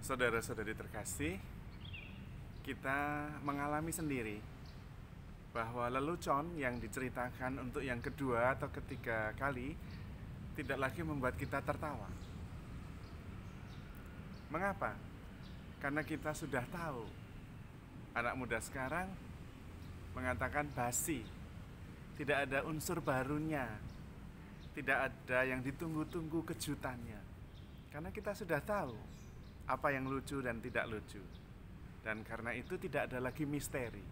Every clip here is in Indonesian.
Saudara-saudari terkasih, kita mengalami sendiri bahwa lelucon yang diceritakan untuk yang kedua atau ketiga kali tidak lagi membuat kita tertawa. Mengapa? Karena kita sudah tahu. Anak muda sekarang mengatakan basi, tidak ada unsur barunya, tidak ada yang ditunggu-tunggu kejutannya. Karena kita sudah tahu apa yang lucu dan tidak lucu. Dan karena itu tidak ada lagi misteri.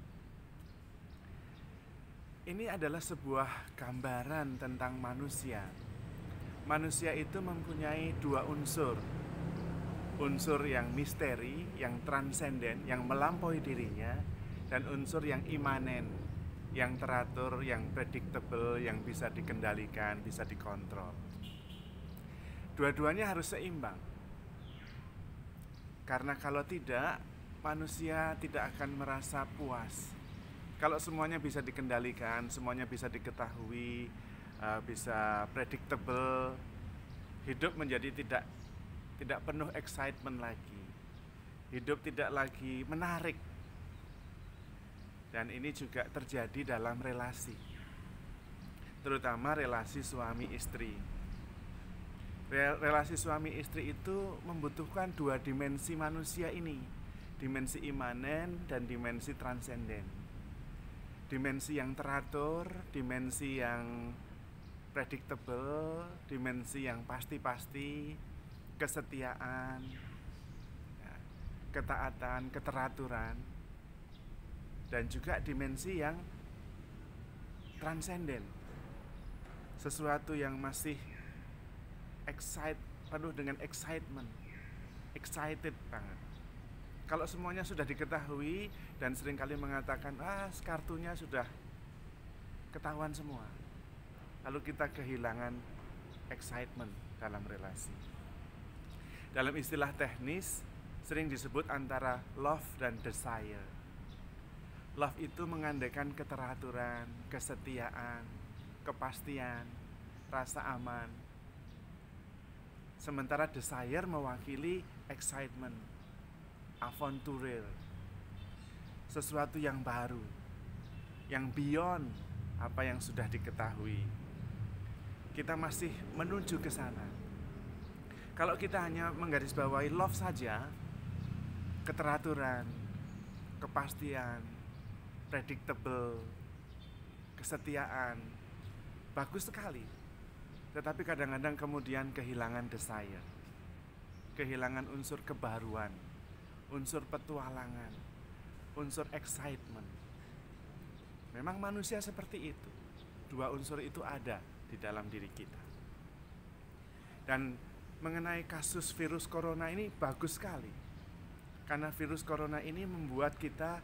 Ini adalah sebuah gambaran tentang manusia. Manusia itu mempunyai dua unsur. Unsur yang misteri, yang transenden, yang melampaui dirinya, dan unsur yang imanen, yang teratur, yang predictable, yang bisa dikendalikan, bisa dikontrol. Dua-duanya harus seimbang. Karena kalau tidak, manusia tidak akan merasa puas. Kalau semuanya bisa dikendalikan, semuanya bisa diketahui, bisa predictable, hidup menjadi tidak penuh excitement lagi. Hidup tidak lagi menarik. Dan ini juga terjadi dalam relasi. Terutama relasi suami istri. Relasi suami istri itu membutuhkan dua dimensi manusia ini. Dimensi imanen dan dimensi transenden. Dimensi yang teratur, dimensi yang predictable, dimensi yang pasti-pasti, kesetiaan, ketaatan, keteraturan, dan juga dimensi yang transenden, sesuatu yang masih penuh dengan excitement, excited banget. Kalau semuanya sudah diketahui dan seringkali mengatakan, kartunya sudah ketahuan semua, lalu kita kehilangan excitement dalam relasi. Dalam istilah teknis sering disebut antara love dan desire. Love itu mengandaikan keteraturan, kesetiaan, kepastian, rasa aman. Sementara desire mewakili excitement, aventurer, sesuatu yang baru, yang beyond apa yang sudah diketahui. Kita masih menuju ke sana. Kalau kita hanya menggarisbawahi love saja, keteraturan, kepastian, predictable, kesetiaan, bagus sekali. Tetapi kadang-kadang kemudian kehilangan desire, kehilangan unsur kebaruan, unsur petualangan, unsur excitement. Memang manusia seperti itu. Dua unsur itu ada di dalam diri kita. Dan mengenai kasus virus corona ini bagus sekali. Karena virus corona ini membuat kita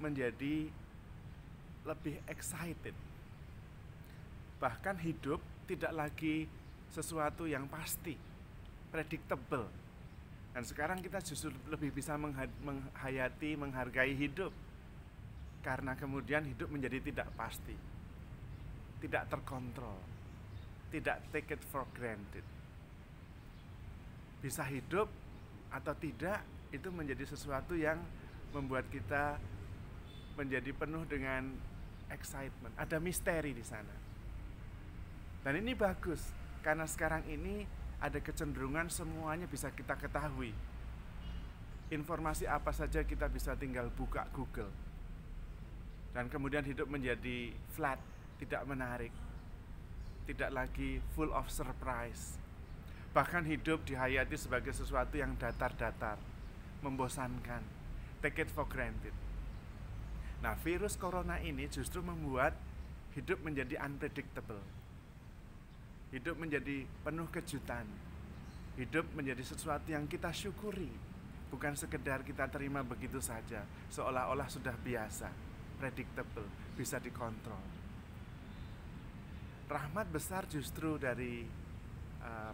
menjadi lebih excited. Bahkan hidup tidak lagi sesuatu yang pasti, predictable. Dan sekarang kita justru lebih bisa menghayati, menghargai hidup. Karena kemudian hidup menjadi tidak pasti, tidak terkontrol, tidak take it for granted. Bisa hidup atau tidak, itu menjadi sesuatu yang membuat kita menjadi penuh dengan excitement. Ada misteri di sana. Dan ini bagus, karena sekarang ini ada kecenderungan semuanya bisa kita ketahui. Informasi apa saja kita bisa tinggal buka Google. Dan kemudian hidup menjadi flat, tidak menarik, tidak lagi full of surprise. Bahkan hidup dihayati sebagai sesuatu yang datar-datar, membosankan, take it for granted. Nah, virus corona ini justru membuat hidup menjadi unpredictable. Hidup menjadi penuh kejutan. Hidup menjadi sesuatu yang kita syukuri, bukan sekedar kita terima begitu saja, seolah-olah sudah biasa, predictable, bisa dikontrol. Rahmat besar justru dari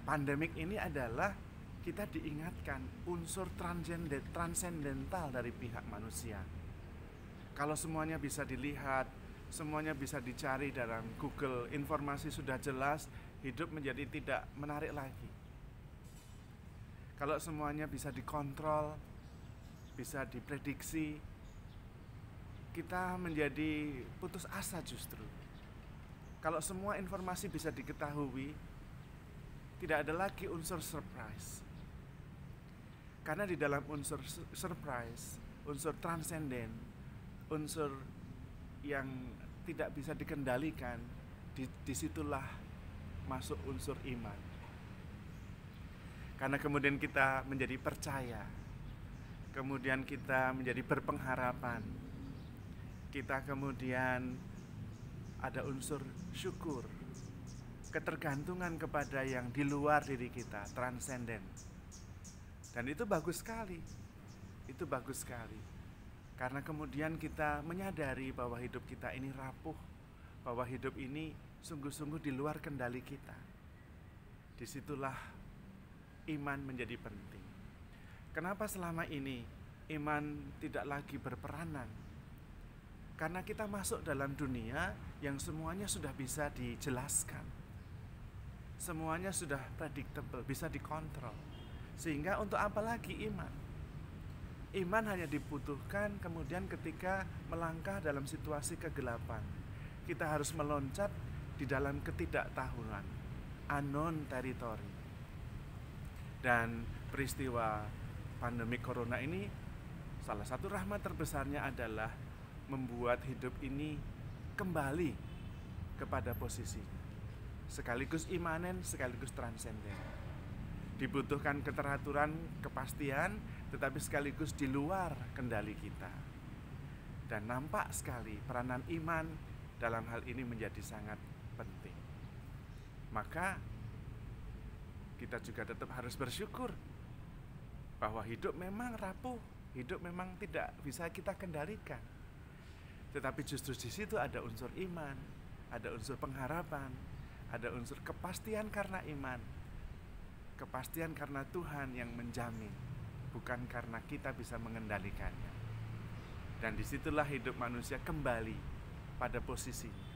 pandemik ini adalah kita diingatkan unsur transendental dari pihak manusia. Kalau semuanya bisa dilihat, semuanya bisa dicari dalam Google, informasi sudah jelas, hidup menjadi tidak menarik lagi. Kalau semuanya bisa dikontrol, bisa diprediksi, kita menjadi putus asa justru. Kalau semua informasi bisa diketahui, tidak ada lagi unsur surprise. Karena di dalam unsur surprise, unsur transenden, unsur yang tidak bisa dikendalikan, disitulah masuk unsur iman. Karena kemudian kita menjadi percaya, kemudian kita menjadi berpengharapan, kita kemudian ada unsur syukur, ketergantungan kepada yang di luar diri kita, transenden. Dan itu bagus sekali, itu bagus sekali. Karena kemudian kita menyadari bahwa hidup kita ini rapuh, bahwa hidup ini sungguh-sungguh di luar kendali kita. Disitulah iman menjadi penting. Kenapa selama ini iman tidak lagi berperanan? Karena kita masuk dalam dunia yang semuanya sudah bisa dijelaskan. Semuanya sudah predictable, bisa dikontrol. Sehingga untuk apa lagi iman? Iman hanya dibutuhkan kemudian ketika melangkah dalam situasi kegelapan. Kita harus meloncat di dalam ketidaktahuan, unknown territory. Dan peristiwa pandemi corona ini, salah satu rahmat terbesarnya adalah membuat hidup ini kembali kepada posisinya, sekaligus imanen, sekaligus transenden. Dibutuhkan keteraturan, kepastian, tetapi sekaligus di luar kendali kita. Dan nampak sekali peranan iman dalam hal ini menjadi sangat penting. Maka kita juga tetap harus bersyukur bahwa hidup memang rapuh, hidup memang tidak bisa kita kendalikan. Tetapi justru di situ ada unsur iman, ada unsur pengharapan, ada unsur kepastian karena iman, kepastian karena Tuhan yang menjamin, bukan karena kita bisa mengendalikannya. Dan disitulah hidup manusia kembali pada posisinya,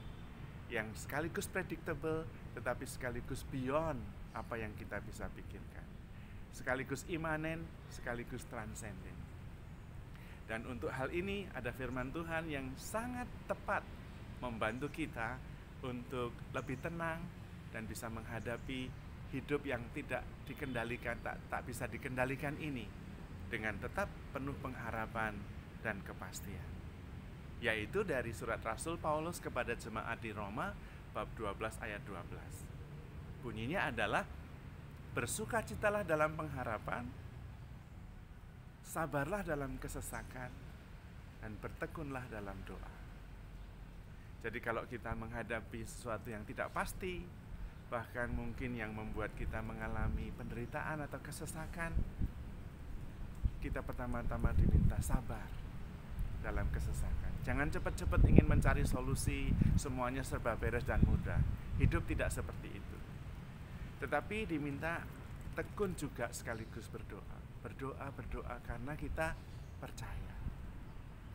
yang sekaligus predictable, tetapi sekaligus beyond apa yang kita bisa pikirkan, sekaligus imanen, sekaligus transenden. Dan untuk hal ini ada firman Tuhan yang sangat tepat membantu kita untuk lebih tenang dan bisa menghadapi hidup yang tidak dikendalikan, tak bisa dikendalikan ini dengan tetap penuh pengharapan dan kepastian. Yaitu dari surat Rasul Paulus kepada jemaat di Roma bab 12 ayat 12. Bunyinya adalah, bersukacitalah dalam pengharapan, sabarlah dalam kesesakan, dan bertekunlah dalam doa. Jadi kalau kita menghadapi sesuatu yang tidak pasti, bahkan mungkin yang membuat kita mengalami penderitaan atau kesesakan, kita pertama-tama diminta sabar dalam kesesakan. Jangan cepat-cepat ingin mencari solusi, semuanya serba beres dan mudah. Hidup tidak seperti itu. Tetapi diminta tekun juga sekaligus berdoa. Berdoa karena kita percaya.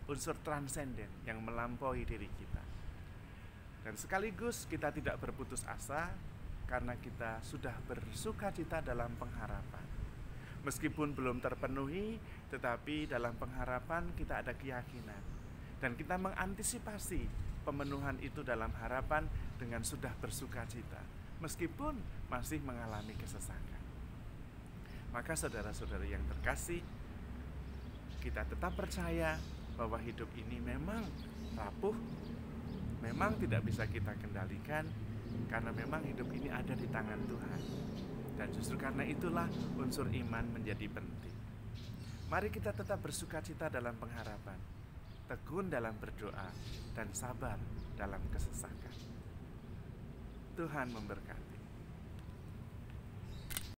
Unsur transenden yang melampaui diri kita. Dan sekaligus kita tidak berputus asa karena kita sudah bersukacita dalam pengharapan. Meskipun belum terpenuhi, tetapi dalam pengharapan kita ada keyakinan. Dan kita mengantisipasi pemenuhan itu dalam harapan dengan sudah bersukacita, meskipun masih mengalami kesesakan. Maka saudara-saudari yang terkasih, kita tetap percaya bahwa hidup ini memang rapuh, memang tidak bisa kita kendalikan, karena memang hidup ini ada di tangan Tuhan. Dan justru karena itulah unsur iman menjadi penting. Mari kita tetap bersukacita dalam pengharapan, tekun dalam berdoa, dan sabar dalam kesesakan. Tuhan memberkati.